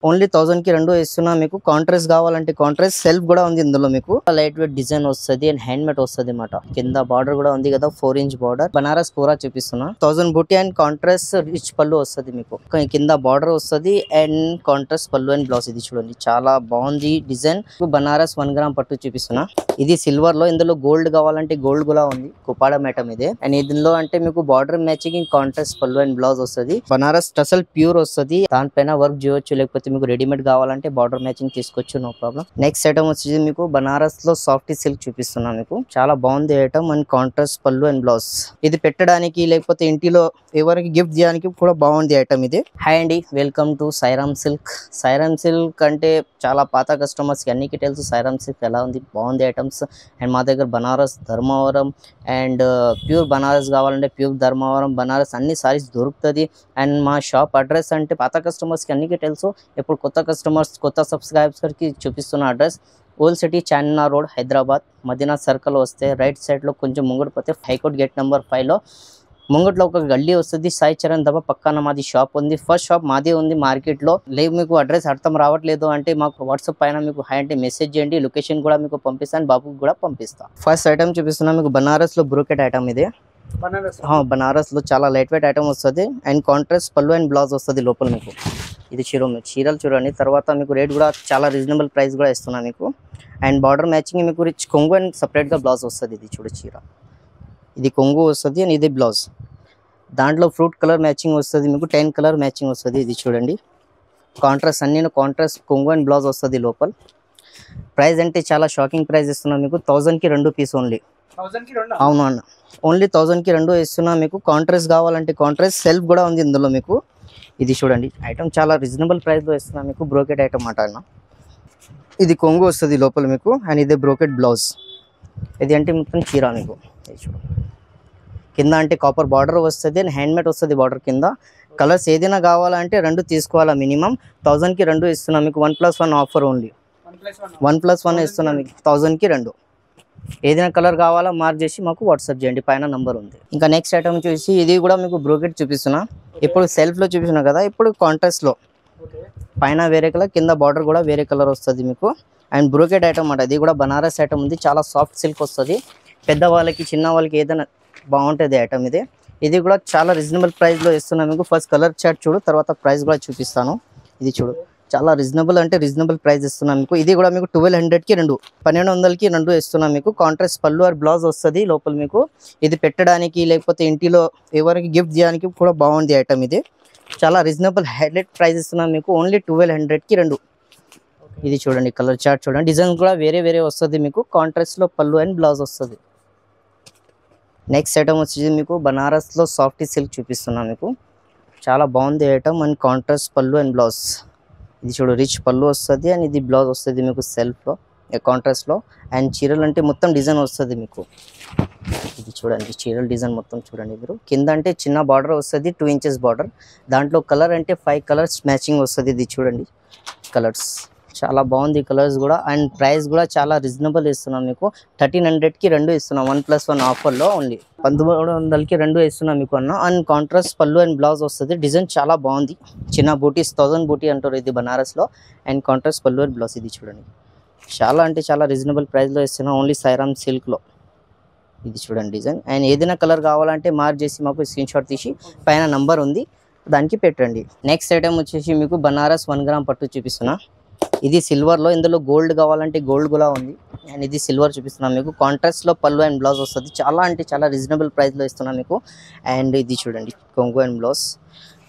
Only 1000 కి రెండు ఇస్తున్నా మీకు. కాంట్రాస్ట్ కావాలంటే కాంట్రాస్ట్, సెల్ఫ్ కూడా ఉంది ఇందులో మీకు. లైట్ వెయిట్ డిజైన్ వస్తుంది అండ్ హ్యాండ్ మేడ్ వస్తుంది అన్నమాట. కింద బార్డర్ కూడా ఉంది కదా 4 ఇంచ్ బార్డర్. బనారస్ పూరా చూపిస్తున్నా. 1000 బూటీ అండ్ కాంట్రాస్ట్ రిచ్ పళ్ళు వస్తుంది మీకు. కింద బార్డర్ వస్తుంది అండ్ కాంట్రాస్ట్ పళ్ళు అండ్ బ్లౌజ్. ఇది చూడండి చాలా బాగుంది డిజైన్. బనారస్ 1 గ్రామ్ పట్టు చూపిస్తున్నా. ఇది సిల్వర్ లో, ఇందులో గోల్డ్ కావాలంటే గోల్డ్ కూడా ఉంది. కుపాడ మేటం ఇదే. అండ్ ఇందులో అంటే మీకు బార్డర్ మ్యాచింగ్ కాంట్రాస్ట్ పళ్ళు అండ్ బ్లౌజ్ వస్తుంది. బనారస్ టసల్ ప్యూర్ వస్తుంది. దానిపైన వర్క్ చేయొచ్చు, లేకపోతే మీకు రెడీమేడ్ కావాలంటే బార్డర్ మ్యాచింగ్ తీసుకోవచ్చు, నో ప్రాబ్లం. నెక్స్ట్ ఐటమ్ వచ్చేసి మీకు బనారస్ లో సాఫ్ట్ సిల్క్ చూపిస్తున్నా మీకు. చాలా బాగుంది ఐటమ్ అండ్ కాంట్రాస్ట్ పళ్ళు అండ్ బ్లౌజ్. ఇది పెట్టడానికి లేకపోతే ఇంటిలో ఎవరికి గిఫ్ట్ చేయడానికి కూడా బాగుంది ఐటమ్ ఇది. హాయ్ అండి, welcome to Sairam silk. Sairam silk అంటే చాలా పాత కస్టమర్స్ కి అన్నికి తెలుసు సాయిరామ్ సిల్క్ ఎలా ఉంది, బాగుంది ఐటమ్స్. అండ్ మా దగ్గర బనారస్, ధర్మవరం అండ్ ప్యూర్ బనారస్ కావాలంటే ప్యూర్ ధర్మవరం, బనారస్ అన్ని సారీస్ దొరుకుతుంది. అండ్ మా షాప్ అడ్రస్ అంటే పాత కస్టమర్స్ కి అన్నికి తెలుసు. ఇప్పుడు కొత్త కస్టమర్స్, కొత్త సబ్స్క్రైబర్స్ కి చూపిస్తున్న address old city, Charminar road, Hyderabad. Madina circle వస్తే రైట్ సైడ్ లో కొంచెం ముంగడు పోతే హైకోర్ట్ గేట్ నెంబర్ 5 లో ముంగట్లో ఒక గల్లీ వస్తుంది. సాయి చరణ్ దబా పక్కన మాది షాప్ ఉంది. ఫస్ట్ షాప్ మాదే ఉంది మార్కెట్ లో. లేదు మీకు అడ్రస్ అర్థం రావట్లేదు అంటే మాకు వాట్సాప్ పైన మీకు హాయ్ అంటే మెసేజ్ చేయండి. లొకేషన్ కూడా మీకు పంపిస్తాను, బాబుకి కూడా పంపిస్తాను. ఫస్ట్ ఐటమ్ చూపిస్తున్నా మీకు బనారస్ లో బ్రోకెట్ ఐటమ్ ఇది. బనారస్ లో చాలా లైట్ వెయిట్ ఐటమ్ వస్తుంది అండ్ కాంట్రాస్ట్ పళ్ళు అండ్ బ్లౌజ్ వస్తుంది లోపల మీకు. ఇది చీరలు చూడండి. తర్వాత మీకు రేట్ కూడా చాలా రీజనబుల్ ప్రైస్ కూడా ఇస్తున్నా మీకు. అండ్ బార్డర్ మ్యాచింగ్ మీకు రిచ్ కొంగు అండ్ సపరేట్ గా బ్లౌజ్ వస్తుంది. ఇది చూడు చీర, ఇది కొంగు వస్తుంది అండ్ ఇది బ్లౌజ్. దాంట్లో ఫ్రూట్ కలర్ మ్యాచింగ్ వస్తుంది మీకు, 10 కలర్ మ్యాచింగ్ వస్తుంది. ఇది చూడండి కాంట్రాస్ట్, అన్ని కాంట్రాస్ట్ కొంగు అండ్ బ్లౌజ్ వస్తుంది లోపల. ప్రైస్ అంటే చాలా షాకింగ్ ప్రైస్ ఇస్తున్నా మీకు. 1000 కి 2 పీస్ ఓన్లీ. అవును అన్న, ఓన్లీ 1000 కి 2 ఇస్తున్నా మీకు. కాంట్రాస్ట్ కావాలంటే కాంట్రాస్ట్, సెల్ఫ్ కూడా ఉంది ఇందులో మీకు. ఇది చూడండి ఐటమ్ చాలా రీజనబుల్ ప్రైస్ లో ఇస్తున్నా మీకు. బ్రోకెట్ ఐటమ్ మాట అన్న. ఇది కొంగు వస్తుంది లోపల మీకు అండ్ ఇది బ్రోకెట్ బ్లౌజ్. ఇది అంటే మొత్తం చీర మీకు. ఇది చూడండి కింద అంటే కాపర్ బార్డర్ వస్తుంది అండ్ హ్యాండ్ మేడ్ వస్తుంది బార్డర్ కింద. కలర్స్ ఏదైనా కావాలంటే 2 తీసుకోవాలా మినిమం. 1000 కి 2 ఇస్తున్నా మీకు. 1+1 ఆఫర్ ఓన్లీ. 1+1 ఇస్తున్నా మీకు. 1000 కి 2 ఏదైనా కలర్ కావాలా మార్క్ చేసి మాకు వాట్సాప్ చేయండి, పైన నంబర్ ఉంది. ఇంకా నెక్స్ట్ ఐటమ్ చూసి ఇది కూడా మీకు బ్రోకెట్ చూపిస్తున్నా. ఇప్పుడు సెల్ఫ్ లో చూపిస్తున్నా కదా, ఇప్పుడు కాంట్రాస్ట్ లో పైన వేరే కలర్, కింద బార్డర్ కూడా వేరే కలర్ వస్తుంది మీకు. అండ్ బ్రోకెట్ ఐటమ్ అన్నమాట. ఇది కూడా బనారస్ ఐటమ్ ఉంది. చాలా సాఫ్ట్ సిల్క్ వస్తుంది. పెద్ద వాళ్ళకి, చిన్న వాళ్ళకి ఏదైనా బాగుంటుంది ఐటమ్ ఇది. ఇది కూడా చాలా రీజనబుల్ ప్రైస్ లో ఇస్తున్నా మీకు. ఫస్ట్ కలర్ చార్ట్ చూడు, తర్వాత ప్రైస్ కూడా చూపిస్తాను. ఇది చూడు చాలా రీజనబుల్ అంటే రీజనబుల్ ప్రైస్ ఇస్తున్నా మీకు. ఇది కూడా మీకు 1200 కి 2, 1200 కి 2 ఇస్తున్నా మీకు. కాంట్రాస్ట్ పళ్ళు ఆర్ బ్లౌజ్ వస్తుంది లోపల మీకు. ఇది పెట్టడానికి లేకపోతే ఇంటిలో ఎవరికి గిఫ్ట్ చేయడానికి కూడా బాగుంది ఐటమ్ ఇది. చాలా రీజనబుల్ హైలైట్ ప్రైస్ ఇస్తున్నా మీకు. ఓన్లీ 1200 కి 2. ఇది చూడండి కలర్ చార్ట్ చూడండి. డిజైన్ కూడా వేరే వేరే వస్తుంది మీకు. కాంట్రాస్ట్ లో పళ్ళు అండ్ బ్లౌజ్ వస్తుంది. నెక్స్ట్ ఐటమ్ వచ్చేసి మీకు బనారస్ లో సాఫ్ట్ సిల్క్ చూపిస్తున్నా మీకు. చాలా బాగుంది ఐటమ్ అండ్ కాంట్రాస్ట్ పళ్ళు అండ్ బ్లౌజ్. ఇది చూడు రిచ్ పళ్ళు వస్తుంది అండ్ ఇది బ్లౌజ్ వస్తుంది మీకు సెల్ఫ్ లో, కాంట్రాస్ట్ లో. అండ్ చీరలు అంటే మొత్తం డిజైన్ వస్తుంది మీకు. ఇది చూడండి చీరల డిజైన్ మొత్తం చూడండి మీరు. కింద అంటే చిన్న బార్డర్ వస్తుంది, 2 ఇంచెస్ బార్డర్. దాంట్లో కలర్ అంటే 5 కలర్స్ మ్యాచింగ్ వస్తుంది. ఇది చూడండి కలర్స్ చాలా బాగుంది కలర్స్ కూడా. అండ్ ప్రైస్ కూడా చాలా రీజనబుల్ ఇస్తున్నాం మీకు. 1300 కి 2 ఇస్తున్నాం. 1+1 ఆఫర్ లో ఓన్లీ 1300 కి 2 ఇస్తున్నాం మీకు అన్న. అండ్ కాంట్రాస్ట్ పళ్ళు అండ్ బ్లౌజ్ వస్తుంది. డిజైన్ చాలా బాగుంది. చిన్న బూటీస్ 1000 బూటీ అంటారు ఇది బనారస్ లో. అండ్ కాంట్రాస్ట్ పళ్ళు అండ్ బ్లౌజ్. ఇది చూడండి చాలా అంటే చాలా రీజనబుల్ ప్రైస్ లో ఇస్తున్నాం ఓన్లీ సాయిరామ్ సిల్క్ లో. ఇది చూడండి డిజైన్. అండ్ ఏదైనా కలర్ కావాలంటే మార్క్ చేసి మాకు స్క్రీన్ షాట్ తీసి పైన నంబర్ ఉంది దానికి పెట్టండి. నెక్స్ట్ ఐటమ్ వచ్చేసి మీకు బనారస్ 1 గ్రామ్ పట్టు చూపిస్తున్నా. ఇది సిల్వర్ లో, ఇందులో గోల్డ్ కావాలంటే గోల్డ్ కూడా ఉంది. అండ్ ఇది సిల్వర్ చూపిస్తున్నాం మీకు. కాంట్రాస్ట్ లో పళ్ళు అండ్ బ్లౌజ్ వస్తుంది. చాలా అంటే చాలా రీజనబుల్ ప్రైస్ లో ఇస్తున్నాం మీకు. అండ్ ఇది చూడండి కొంగు అండ్ బ్లౌజ్.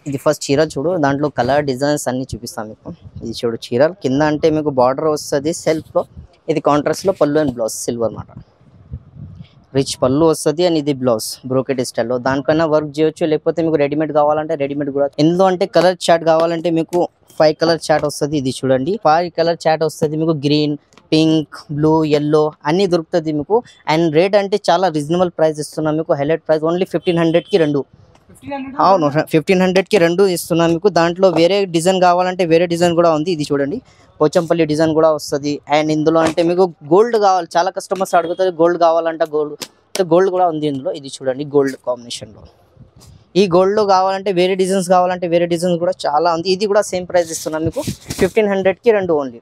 ఇది ఫస్ట్ చీర చూడు, దాంట్లో కలర్ డిజైన్స్ అన్ని చూపిస్తాం మీకు. ఇది చూడు చీర కింద అంటే మీకు బార్డర్ వస్తుంది సెల్ఫ్ లో. ఇది కాంట్రాస్ట్ లో పళ్ళు అండ్ బ్లౌజ్ సిల్వర్ మాట. రిచ్ పళ్ళు వస్తుంది అండ్ ఇది బ్లౌజ్ బ్రోకెట్ స్టైల్లో. దానిపైన వర్క్ చేయొచ్చు, లేకపోతే మీకు రెడీమేడ్ కావాలంటే రెడీమేడ్ కూడా. ఎందులో అంటే కలర్ చార్ట్ కావాలంటే మీకు 5 కలర్ చార్ట్ వస్తుంది. ఇది చూడండి 5 కలర్ చార్ట్ వస్తుంది మీకు. గ్రీన్, పింక్, బ్లూ, yellow అన్ని దొరుకుతుంది మీకు. అండ్ రేట్ అంటే చాలా రీజనబుల్ ప్రైస్ ఇస్తున్నాం మీకు. హైలైట్ ప్రైస్ ఓన్లీ 1500 కి 2. అవును 1500 కి 2 ఇస్తున్నాం మీకు. దాంట్లో వేరే డిజైన్ కావాలంటే వేరే డిజైన్ కూడా ఉంది. ఇది చూడండి పోచంపల్లి డిజైన్ కూడా వస్తుంది. అండ్ ఇందులో అంటే మీకు గోల్డ్ కావాలి, చాలా కస్టమర్స్ అడుగుతారు గోల్డ్ కావాలంటే గోల్డ్ కూడా ఉంది ఇందులో. ఇది చూడండి గోల్డ్ కాంబినేషన్ లో. ఈ గోల్డ్లో కావాలంటే వేరే డిజైన్స్ కావాలంటే వేరే డిజైన్స్ కూడా చాలా ఉంది. ఇది కూడా సేమ్ ప్రైస్ ఇస్తున్నాం మీకు 1500కి 2 ఓన్లీ.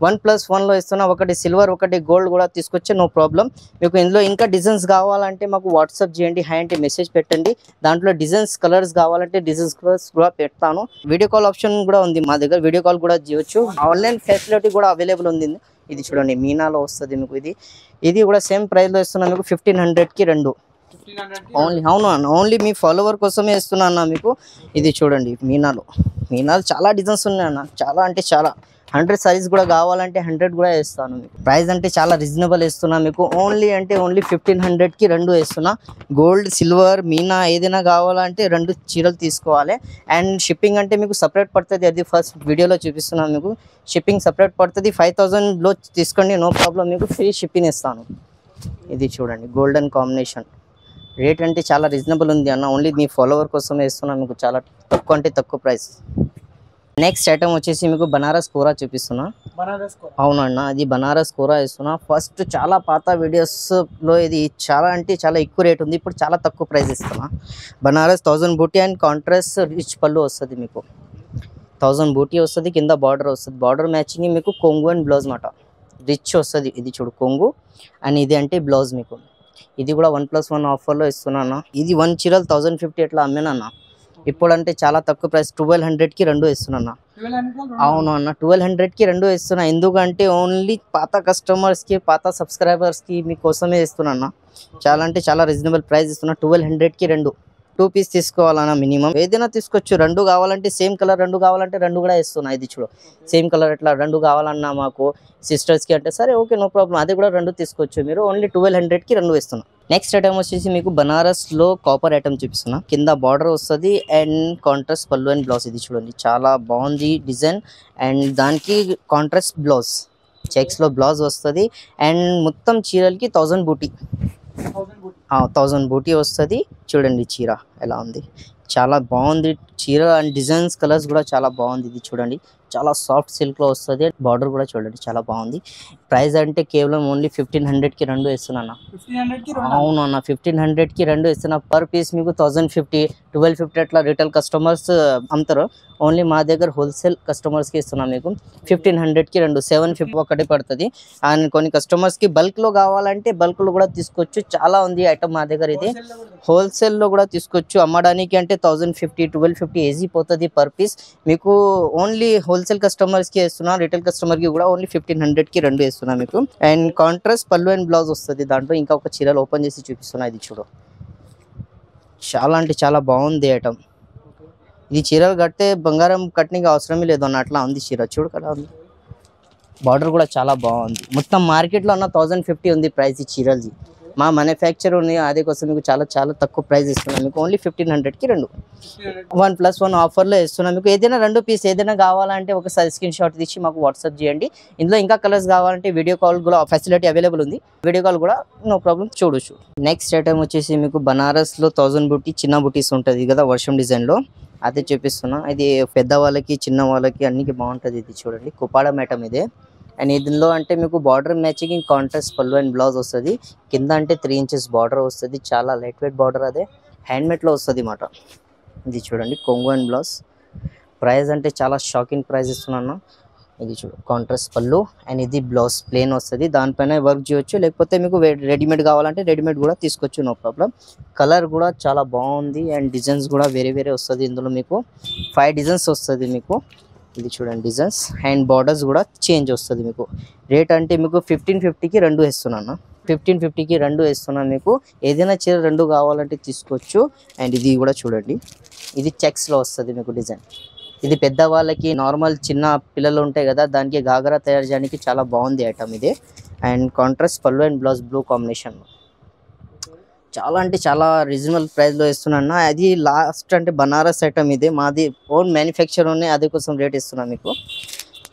1+1లో ఇస్తున్నా, ఒకటి సిల్వర్ ఒకటి గోల్డ్ కూడా తీసుకొచ్చే నో ప్రాబ్లం. మీకు ఇందులో ఇంకా డిజైన్స్ కావాలంటే మాకు వాట్సాప్ చేయండి, హై అంటే మెసేజ్ పెట్టండి. దాంట్లో డిజైన్స్ కలర్స్ కావాలంటే డిజైన్స్ కలర్స్ కూడా పెడతాను. వీడియో కాల్ ఆప్షన్ కూడా ఉంది మా దగ్గర, వీడియో కాల్ కూడా చేయొచ్చు. ఆన్లైన్ ఫెసిలిటీ కూడా అవైలబుల్ ఉంది. ఇది చూడండి మీనాలో వస్తుంది మీకు. ఇది కూడా సేమ్ ప్రైస్లో ఇస్తున్నా మీకు 1500కి 2 ఓన్లీ. అవును అన్న, ఓన్లీ మీ ఫాలోవర్ కోసమే ఇస్తున్నా అన్న మీకు. ఇది చూడండి మీనాలు చాలా డిజైన్స్ ఉన్నాయి అన్న, చాలా అంటే చాలా. 100 సారీస్ కూడా కావాలంటే 100 కూడా ఇస్తాను మీకు. ప్రైస్ అంటే చాలా రీజనబుల్ ఇస్తున్నా మీకు. ఓన్లీ 1500కి 2 ఇస్తున్నా. గోల్డ్ సిల్వర్ మీనా ఏదైనా కావాలంటే 2 చీరలు తీసుకోవాలి. అండ్ షిప్పింగ్ అంటే మీకు సపరేట్ పడుతుంది, అది ఫస్ట్ వీడియోలో చూపిస్తున్నాను మీకు. షిప్పింగ్ సపరేట్ పడుతుంది. 5000లో తీసుకోండి, నో ప్రాబ్లం, మీకు ఫ్రీ షిప్పింగ్ ఇస్తాను. ఇది చూడండి గోల్డెన్ కాంబినేషన్. రేట్ అంటే చాలా రీజనబుల్ ఉంది అన్న, ఓన్లీ మీ ఫాలోవర్ కోసమే ఇస్తున్నాను మీకు. చాలా తక్కువ అంటే తక్కువ ప్రైస్. నెక్స్ట్ ఐటమ్ వచ్చేసి మీకు బనారస్ కూర చూపిస్తున్నా. అవునన్నా, అది బనారస్ కూర ఇస్తున్నా. ఫస్ట్ చాలా పాత వీడియోస్లో ఇది చాలా అంటే చాలా ఎక్కువ రేట్ ఉంది, ఇప్పుడు చాలా తక్కువ ప్రైస్ ఇస్తున్నా. బనారస్ 1000 బూటీ అండ్ కాంట్రాస్ట్ రిచ్ పళ్ళు వస్తుంది మీకు. 1000 బూటీ వస్తుంది, కింద బార్డర్ వస్తుంది. బార్డర్ మ్యాచింగ్ మీకు కొంగు అండ్ బ్లౌజ్ మాట రిచ్ వస్తుంది. ఇది చూడు కొంగు అండ్ ఇది అంటే బ్లౌజ్ మీకు. ఇది కూడా 1+1 ఆఫర్లో ఇస్తున్నా. ఇది 1 చీరలు 1050 ఎట్లా అమ్మానన్నా. ఇప్పుడు అంటే చాలా తక్కువ ప్రైస్ 1200కి 2 ఇస్తున్నా. అవును అన్న, 1200కి 2 ఇస్తున్నా. ఎందుకంటే ఓన్లీ పాత కస్టమర్స్కి పాత సబ్స్క్రైబర్స్కి మీకోసమే ఇస్తున్నా. చాలా అంటే చాలా రీజనబుల్ ప్రైస్ ఇస్తున్నా. 1200కి 2 పీస్ తీసుకోవాలన్నా మినిమం. ఏదైనా తీసుకోవచ్చు. 2 కావాలంటే సేమ్ కలర్ 2 కావాలంటే 2 కూడా ఇస్తున్నా. ఇది చూడు సేమ్ కలర్ ఎట్లా 2 కావాలన్నా మాకు సిస్టర్స్కి అంటే సరే ఓకే నో ప్రాబ్లం, అది కూడా 2 తీసుకోవచ్చు మీరు. ఓన్లీ 1200కి 2 ఇస్తున్నా. నెక్స్ట్ ఐటమ్ వచ్చేసి మీకు బనారస్లో కాపర్ ఐటమ్ చూపిస్తున్నా. కింద బార్డర్ వస్తుంది అండ్ కాంట్రాస్ట్ పళ్ళు అండ్ బ్లౌజ్. ఇది చూడండి చాలా బాగుంది డిజైన్. అండ్ దానికి కాంట్రాస్ట్ బ్లౌజ్ చెక్స్లో బ్లౌజ్ వస్తుంది. అండ్ మొత్తం చీరలకి 1000 బూటీ 1000 బూటీ వస్తుంది. చూడండి చీర ఎలా ఉంది, చాలా బాగుంది చీర. అండ్ డిజైన్స్ కలర్స్ కూడా చాలా బాగుంది. ఇది చూడండి చాలా సాఫ్ట్ సిల్క్లో వస్తుంది. బార్డర్ కూడా చూడండి చాలా బాగుంది. ప్రైస్ అంటే కేవలం ఓన్లీ 1500కి 2 ఇస్తున్నా. అవును అన్న, 1500కి 2 ఇస్తున్నా. పర్ పీస్ మీకు 1050 1250 అట్లా రిటైల్ కస్టమర్స్ అమ్ముతారు. ఓన్లీ మా దగ్గర హోల్సేల్ కస్టమర్స్కి ఇస్తున్నాం మీకు 1500కి 2 750 ఒకటి పడుతుంది. అండ్ కొన్ని కస్టమర్స్కి బల్క్లో కావాలంటే బల్క్లో కూడా తీసుకోవచ్చు. చాలా ఉంది ఐటమ్ మా దగ్గర. ఇది హోల్సేల్లో కూడా తీసుకోవచ్చు. అమ్మడానికి అంటే 1050 1250 ఈజీ పోతుంది పర్ పీస్ మీకు. ఓన్లీ హోల్సేల్ కస్టమర్స్కి ఇస్తున్నా. రిటైల్ కస్టమర్కి కూడా ఓన్లీ 1500కి 2 ఇస్తున్నా మీకు. అండ్ కాంట్రాస్ట్ పళ్ళు అండ్ బ్లౌజ్ వస్తుంది. దాంట్లో ఇంకా ఒక చీరలు ఓపెన్ చేసి చూపిస్తున్నా. ఇది చూడు చాలా అంటే చాలా బాగుంది ఐటమ్. ఇది చీరలు కడితే బంగారం కట్టడానికి అవసరమే లేదు అన్న, అట్లా ఉంది చీర. చూడు కదా ఉంది. బార్డర్ కూడా చాలా బాగుంది. మొత్తం మార్కెట్లో అన్న 1050 ఉంది ప్రైస్ ఈ చీరలది. మా మ్యానుఫ్యాక్చర్ ఉంది, అదే కోసం మీకు చాలా చాలా తక్కువ ప్రైస్ ఇస్తున్నాం మీకు. ఓన్లీ 1500కి 2 1+1 ఆఫర్లో ఇస్తున్నాం మీకు. ఏదైనా 2 పీస్ ఏదైనా కావాలంటే ఒకసారి స్క్రీన్ షాట్ తీసి మాకు వాట్సాప్ చేయండి. ఇందులో ఇంకా కలర్స్ కావాలంటే వీడియో కాల్ కూడా ఫెసిలిటీ అవైలబుల్ ఉంది. వీడియో కాల్ కూడా నో ప్రాబ్లం చూడొచ్చు. నెక్స్ట్ ఐటమ్ వచ్చేసి మీకు బనారస్లో 1000 బూటీ చిన్న బూటీస్ ఉంటుంది కదా వర్షం డిజైన్లో, అదే చూపిస్తున్నా. ఇది పెద్ద వాళ్ళకి చిన్న వాళ్ళకి అన్నికి బాగుంటుంది. ఇది చూడండి కుపాడం ఐటమ్ ఇదే. అండ్ ఇందులో అంటే మీకు బార్డర్ మ్యాచింగ్ కాంట్రాస్ట్ పళ్ళు అండ్ బ్లౌజ్ వస్తుంది. కింద అంటే 3 ఇంచెస్ బార్డర్ వస్తుంది. చాలా లైట్ వెయిట్ బార్డర్, అదే హ్యాండ్మేడ్లో వస్తుంది అన్నమాట. ఇది చూడండి కొంగు అండ్ బ్లౌజ్. ప్రైస్ అంటే చాలా షాకింగ్ ప్రైస్ ఇస్తున్నాను. ఇది చూడు కాంట్రాస్ట్ పళ్ళు అండ్ ఇది బ్లౌజ్ ప్లేన్ వస్తుంది. దానిపైన వర్క్ చేయొచ్చు, లేకపోతే మీకు రెడీమేడ్ కావాలంటే రెడీమేడ్ కూడా తీసుకోవచ్చు నో ప్రాబ్లం. కలర్ కూడా చాలా బాగుంది అండ్ డిజైన్స్ కూడా వేరే వేరే వస్తుంది. ఇందులో మీకు 5 డిజైన్స్ వస్తుంది మీకు. ఇది చూడండి డిజైన్స్ అండ్ బార్డర్స్ కూడా చేంజ్ వస్తుంది మీకు. రేట్ అంటే మీకు 1550కి 2 ఇస్తున్నాను. 1550కి 2 ఇస్తున్నాను మీకు. ఏదైనా చీర 2 కావాలంటే తీసుకోవచ్చు. అండ్ ఇది కూడా చూడండి, ఇది చెక్స్లో వస్తుంది మీకు డిజైన్. ఇది పెద్ద వాళ్ళకి నార్మల్ చిన్న పిల్లలు ఉంటాయి కదా, దానికి గాగరా తయారు చేయడానికి చాలా బాగుంది ఐటమ్ ఇది. అండ్ కాంట్రాస్ట్ పళ్ళు అండ్ బ్లౌజ్ బ్లూ కాంబినేషన్. చాలా అంటే చాలా రీజనబుల్ ప్రైస్లో ఇస్తున్నాను. అది లాస్ట్ అంటే బనారస్ ఐటమ్ ఇది, మాది ఓన్ మ్యానుఫ్యాక్చర్ ఉన్నాయి, అదే కోసం రేట్ ఇస్తున్నాను మీకు.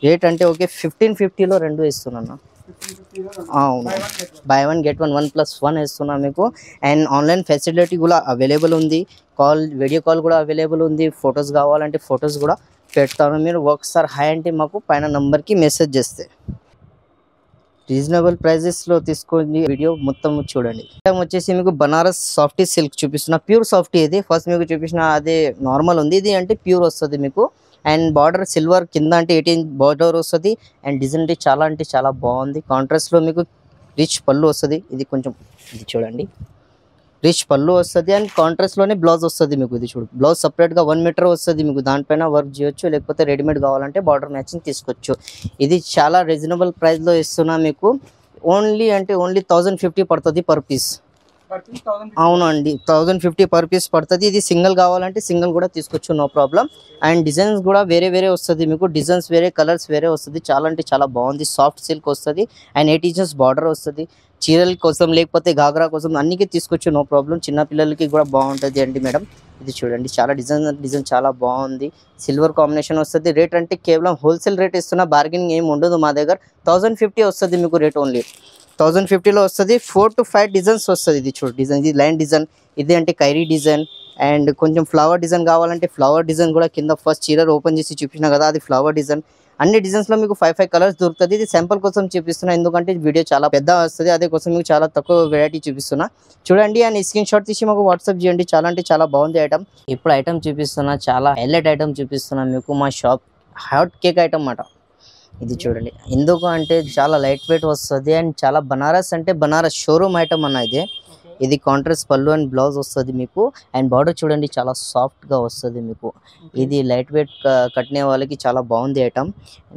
రేట్ అంటే ఓకే 1550లో 2 ఇస్తున్నాను. అవును, బై 1 get 1 1+1 ఇస్తున్నా మీకు. అండ్ ఆన్లైన్ ఫెసిలిటీ కూడా అవైలబుల్ ఉంది. వీడియో కాల్ కూడా అవైలబుల్ ఉంది. ఫొటోస్ కావాలంటే ఫొటోస్ కూడా పెడతాను. మీరు ఒకసారి హాయ్ అంటే మాకు పైన నంబర్కి మెసేజ్ చేస్తే రీజనబుల్ ప్రైజెస్ లో తీసుకొని వీడియో మొత్తం చూడండి. ఐటమ్ వచ్చేసి మీకు బనారస్ సాఫ్టీ సిల్క్ చూపిస్తున్నా, ప్యూర్ సాఫ్టీ. ఇది ఫస్ట్ మీకు చూపించిన అదే నార్మల్ ఉంది, ఇది అంటే ప్యూర్ వస్తుంది మీకు. అండ్ బార్డర్ సిల్వర్ కింద అంటే 18 బార్డర్ వస్తుంది. అండ్ డిజైన్ అంటే చాలా బాగుంది. కాంట్రాస్ట్ లో మీకు రిచ్ పళ్ళు వస్తుంది. ఇది కొంచెం ఇది చూడండి, రిచ్ పళ్ళు వస్తుంది. అండ్ కాంట్రాస్ట్ లోనే బ్లౌజ్ వస్తుంది మీకు. ఇది చూడు, బ్లౌజ్ సపరేట్ గా 1 మీటర్ వస్తుంది మీకు. దానిపైన వర్క్ చేయొచ్చు, లేకపోతే రెడీమేడ్ కావాలంటే బార్డర్ మ్యాచింగ్ తీసుకోవచ్చు. ఇది చాలా రీజనబుల్ ప్రైస్ లో ఇస్తున్నా మీకు. ఓన్లీ 1050 పడుతుంది పర్ పీస్. అవునండి, 1050 పర్ పీస్ పడుతుంది. ఇది సింగిల్ కావాలంటే సింగిల్ కూడా తీసుకోవచ్చు, నో ప్రాబ్లం. అండ్ డిజైన్స్ కూడా వేరే వస్తుంది మీకు. డిజైన్స్ వేరే, కలర్స్ వేరే వస్తుంది. చాలా అంటే చాలా బాగుంది. సాఫ్ట్ సిల్క్ వస్తుంది. అండ్ 8 ఇంచెస్ బార్డర్ వస్తుంది. చీరల కోసం లేకపోతే గాగ్రా కోసం అన్నికి తీసుకోవచ్చు, నో ప్రాబ్లం. చిన్న పిల్లలకి కూడా బాగుంటుంది అండి మేడం. ఇది చూడండి, చాలా డిజైన్ చాలా బాగుంది. సిల్వర్ కాంబినేషన్ వస్తుంది. రేట్ అంటే కేవలం హోల్సేల్ రేట్ ఇస్తున్నా, బార్గెనింగ్ ఏమి ఉండదు మా దగ్గర. 1050 వస్తుంది మీకు రేట్. ఓన్లీ 1050లో వస్తుంది. 4 to 5 డిజైన్స్ వస్తుంది. ఇది చూడు డిజైన్, ఇది లైన్ డిజైన్, ఇది అంటే కైరీ డిజైన్. అండ్ కొంచెం ఫ్లవర్ డిజైన్ కావాలంటే ఫ్లవర్ డిజైన్ కూడా కింద ఫస్ట్ చీర ఓపెన్ చేసి చూపించిన కదా, అది ఫ్లవర్ డిజైన్. అన్ని డిజైన్స్ లో మీకు 5 కలర్స్ దొరుకుతుంది. ఇది శాంపుల్ కోసం చూపిస్తున్నా, ఎందుకంటే వీడియో చాలా పెద్ద వస్తుంది, అదే కోసం మీకు చాలా తక్కువ వెరైటీ చూపిస్తున్నా. చూడండి అండ్ స్క్రీన్ షాట్ తీసి మాకు వాట్సాప్ చేయండి. చాలా అంటే చాలా బాగుంది ఐటమ్. ఇప్పుడు ఐటమ్ చూపిస్తున్నా, చాలా హైలైట్ ఐటమ్ చూపిస్తున్నా మీకు. మా షాప్ హాట్ కేక్ ఐటమ్ అన్నమాట. ఇది చూడండి, ఎందుకు అంటే చాలా లైట్ వెయిట్ వస్తుంది. అండ్ చాలా బనారస్ అంటే బనారస్ షోరూమ్ ఐటమ్ అన్న ఇది. ఇది కాంట్రాస్ట్ పళ్ళు అండ్ బ్లౌజ్ వస్తుంది మీకు. అండ్ బార్డర్ చూడండి, చాలా సాఫ్ట్ గా వస్తుంది మీకు. ఇది లైట్ వెయిట్ కట్టిన వాళ్ళకి చాలా బాగుంది ఐటమ్.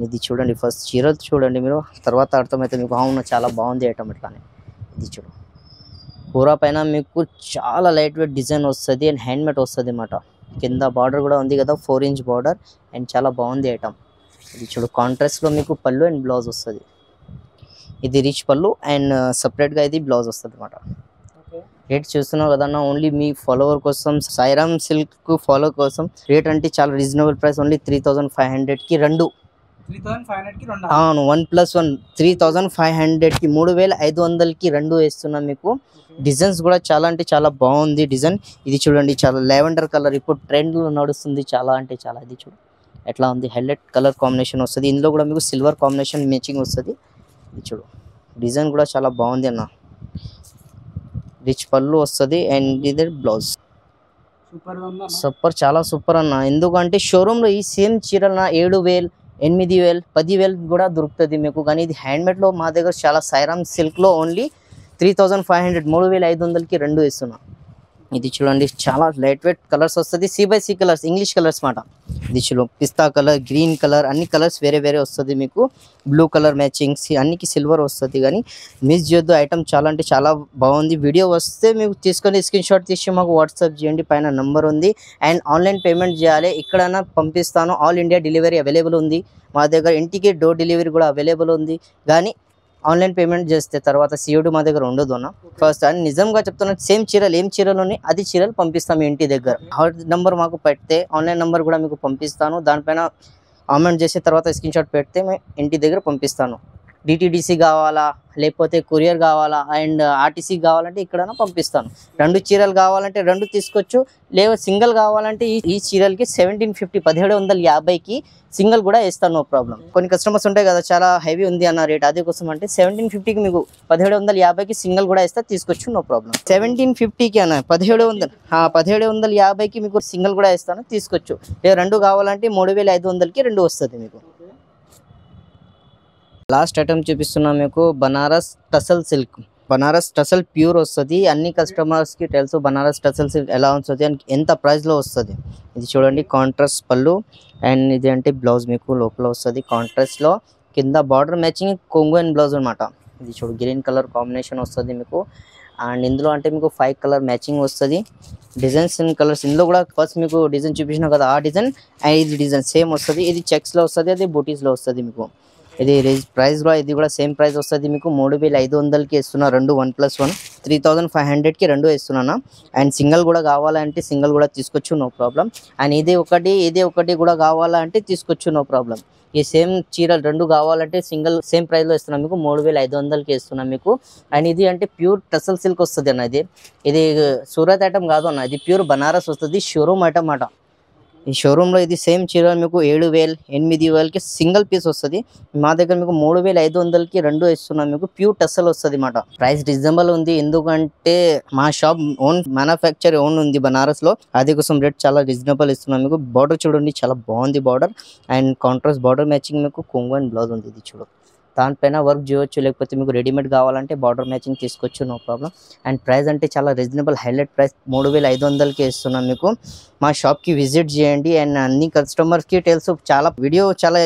ఇది చూడండి, ఫస్ట్ చీర చూడండి మీరు, తర్వాత అర్థమైతే మీకు. అవును, చాలా బాగుంది ఐటమ్ ఇట్లానే. ఇది చూడు, కూర పైన మీకు చాలా లైట్ వెయిట్ డిజైన్ వస్తుంది. అండ్ హ్యాండ్ మేడ్ వస్తుంది అన్నమాట. కింద బార్డర్ కూడా ఉంది కదా, 4 ఇంచ్ బార్డర్. అండ్ చాలా బాగుంది ఐటమ్. ఇది చూడు, కాంట్రాస్ట్ లో మీకు పళ్ళు అండ్ బ్లౌజ్ వస్తుంది. ఇది రిచ్ పళ్ళు అండ్ సపరేట్ గా ఇది బ్లౌజ్ వస్తుంది అన్నమాట. రేట్ చూస్తున్నావు కదన్నా, ఓన్లీ మీ ఫాలోవర్ కోసం, సాయిరామ్ సిల్క్ ఫాలో కోసం రేట్ అంటే చాలా రీజనబుల్ ప్రైస్. ఓన్లీ 3500 కి రెండు. అవును, 1+1 3500 కి 3500 కి రెండు వేస్తున్నాం మీకు. డిజైన్స్ కూడా చాలా అంటే చాలా బాగుంది డిజైన్. ఇది చూడండి, చాలా లెవెండర్ కలర్ ఇప్పుడు ట్రెండ్ లో నడుస్తుంది. చాలా అంటే చాలా, ఇది చూడు ఎట్లా ఉంది, హైలైట్ కలర్ కాంబినేషన్ వస్తుంది. ఇందులో కూడా మీకు సిల్వర్ కాంబినేషన్ మ్యాచింగ్ వస్తుంది. ఇది చూడు, డిజైన్ కూడా చాలా బాగుంది అన్న. రిచ్ పళ్ళు వస్తుంది అండ్ ఇది బ్లౌజ్. సూపర్, చాలా సూపర్ అన్న. ఎందుకంటే షోరూమ్ లో ఈ సేమ్ చీరల 7000, 8000, 10,000 కూడా దొరుకుతుంది మీకు. కానీ ఇది హ్యాండ్ మేడ్ లో మా దగ్గర చాలా సాయిరామ్ సిల్క్ లో ఓన్లీ 3500, 3500 కి రెండు ఇస్తున్నా. ఇది చూడండి, చాలా లైట్ వెయిట్ కలర్స్ వస్తుంది. C/C కలర్స్, ఇంగ్లీష్ కలర్స్ మాట. ఇది చూడు, పిస్తా కలర్, గ్రీన్ కలర్, అన్ని కలర్స్ వేరే వస్తుంది మీకు. బ్లూ కలర్ మ్యాచింగ్, అన్నికి సిల్వర్ వస్తుంది. కానీ మిస్ చేయొద్దు, ఐటమ్ చాలా అంటే చాలా బాగుంది. వీడియో వస్తే మీకు తీసుకొని స్క్రీన్ షాట్ తీసి మాకు వాట్సాప్ చేయండి, పైన నంబర్ ఉంది. అండ్ ఆన్లైన్ పేమెంట్ చేయాలి, ఎక్కడైనా పంపిస్తాను. ఆల్ ఇండియా డెలివరీ అవైలబుల్ ఉంది మా దగ్గర. ఇంటికి డోర్ డెలివరీ కూడా అవైలబుల్ ఉంది. కానీ ఆన్లైన్ పేమెంట్ చేస్తే తర్వాత COD మా దగ్గర ఉండదు అన్న. ఫస్ట్ అని నిజంగా చెప్తున్నాను, సేమ్ చీరలు ఏం చీరలోని అది చీరలు పంపిస్తాం ఇంటి దగ్గర. ఆ నెంబర్ మాకు పెడితే ఆన్లైన్ నెంబర్ కూడా మీకు పంపిస్తాను. దానిపైన కామెంట్ చేసిన తర్వాత స్క్రీన్ షాట్ పెడితే మేము ఇంటి దగ్గర పంపిస్తాను. DTDC కావాలా, లేకపోతే కొరియర్ కావాలా, అండ్ RTC కావాలంటే ఇక్కడైనా పంపిస్తాను. రెండు చీరలు కావాలంటే రెండు తీసుకోవచ్చు, లేదా సింగిల్ కావాలంటే ఈ చీరలకి 1750, 1750కి సింగిల్ కూడా వేస్తాను, నో ప్రాబ్లం. కొన్ని కస్టమర్స్ ఉంటాయి కదా, చాలా హెవీ ఉంది అన్న రేట్, అదే కోసం అంటే 1750కి మీకు 1750కి సింగిల్ కూడా వేస్తా, తీసుకోవచ్చు, నో ప్రాబ్లం. 1750కి అన్న 1750కి మీకు సింగిల్ కూడా వేస్తాను, తీసుకోవచ్చు. లేదా రెండు కావాలంటే 3500కి రెండు వస్తుంది మీకు. లాస్ట్ ఐటమ్ చూపిస్తున్నా మీకు, Banaras tussle silk. Banaras tussle pure వస్తుంది. అన్ని కస్టమర్స్ కి తెలుసు బనారస్ టసల్ సిల్క్ ఎలా వస్తుంది అని, ఎంత ప్రైస్ లో వస్తుంది. ఇది చూడండి, కాంట్రాస్ట్ పళ్ళు అండ్ ఇది అంటే బ్లౌజ్ మీకు లోపల వస్తుంది కాంట్రాస్ట్ లో. కింద బార్డర్ మ్యాచింగ్ కొంగు అండ్ బ్లౌజ్ అనమాట. ఇది చూడు, గ్రీన్ కలర్ కాంబినేషన్ వస్తుంది మీకు. అండ్ ఇందులో అంటే మీకు 5 కలర్ మ్యాచింగ్ వస్తుంది. డిజైన్స్ అండ్ కలర్స్ ఇందులో కూడా ఫస్ట్ మీకు డిజైన్ చూపించిన కదా, ఆ డిజైన్ అండ్ ఇది డిజైన్ సేమ్ వస్తుంది. ఇది చెక్స్ లో వస్తుంది, అది బూటీస్ లో వస్తుంది మీకు. ఇది ప్రైస్ కూడా ఇది కూడా సేమ్ ప్రైస్ వస్తుంది మీకు. 3500కి ఇస్తున్నా రెండు, 1+1 3500కి రెండు ఇస్తున్నాను. అండ్ సింగిల్ కూడా కావాలంటే సింగిల్ కూడా తీసుకోవచ్చు, నో ప్రాబ్లం. అండ్ ఇది ఒకటి కూడా కావాలంటే తీసుకోవచ్చు, నో ప్రాబ్లం. ఈ సేమ్ చీరలు రెండు కావాలంటే సింగిల్ సేమ్ ప్రైస్ లో ఇస్తున్నాం మీకు. 3500కి ఇస్తున్నాం మీకు. అండ్ ఇది అంటే ప్యూర్ టసల్ సిల్క్ వస్తుంది అన్న. ఇది సూరత్ ఐటమ్ కాదు అన్న, ఇది ప్యూర్ బనారస్ వస్తుంది, షోరూమ్ ఐటమ్ అట. ఈ షోరూంలో ఇది సేమ్ చీర మీకు 7,000 8,000కి సింగిల్ పీస్ వస్తుంది. మా దగ్గర మీకు 3,500కి రెండు ఇస్తున్నాం. మీకు ప్యూర్ టెస్సల్ వస్తుంది మాట. ప్రైస్ రీజనబుల్ ఉంది, ఎందుకంటే మా షాప్ ఓన్ మ్యానుఫ్యాక్చర్ ఓన్ ఉంది బనారస్ లో, అది కోసం రేట్ చాలా రీజనబుల్ ఇస్తున్నాం. మీకు బార్డర్ చూడండి, చాలా బాగుంది border, and contrast border matching మీకు కొంగు అండ్ బ్లౌజ్ ఉంది. ఇది చూడు, దానిపైన వర్క్ చేయొచ్చు, లేకపోతే మీకు రెడీమేడ్ కావాలంటే బార్డర్ మ్యాచింగ్ తీసుకోవచ్చు, నో ప్రాబ్లం. అండ్ ప్రైస్ అంటే చాలా రీజనబుల్ హైలైట్ ప్రైస్ 3,500కి ఇస్తున్నాం. మీకు మా షాప్కి విజిట్ చేయండి. అండ్ అన్ని కస్టమర్స్కి తెలుసు, చాలా వీడియో చాలా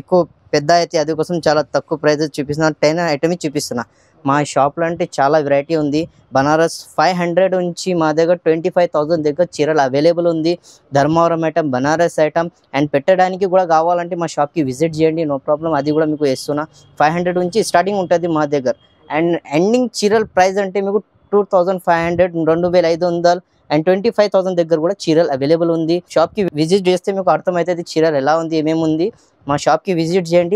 ఎక్కువ పెద్ద అయితే అది కోసం చాలా తక్కువ ప్రైజెస్ చూపిస్తున్నా, 10 ఐటమ్స్ చూపిస్తున్నా. మా షాప్లో అంటే చాలా వెరైటీ ఉంది. బనారస్ 500 నుంచి మా దగ్గర 25,000 దగ్గర చీరలు అవైలబుల్ ఉంది. Dharmavaram item, Banaras item, and పెట్టడానికి కూడా కావాలంటే మా షాప్కి విజిట్ చేయండి, నో ప్రాబ్లం. అది కూడా మీకు ఇస్తున్నా. 500 నుంచి స్టార్టింగ్ ఉంటుంది మా దగ్గర. అండ్ ఎండింగ్ చీరల ప్రైస్ అంటే మీకు 2,500, 2,500 అండ్ 25,000 దగ్గర కూడా చీరలు అవైలబుల్ ఉంది. షాప్కి విజిట్ చేస్తే మీకు అర్థమవుతుంది చీరలు ఎలా ఉంది, ఏమేమి ఉంది. మా షాప్కి విజిట్ చేయండి.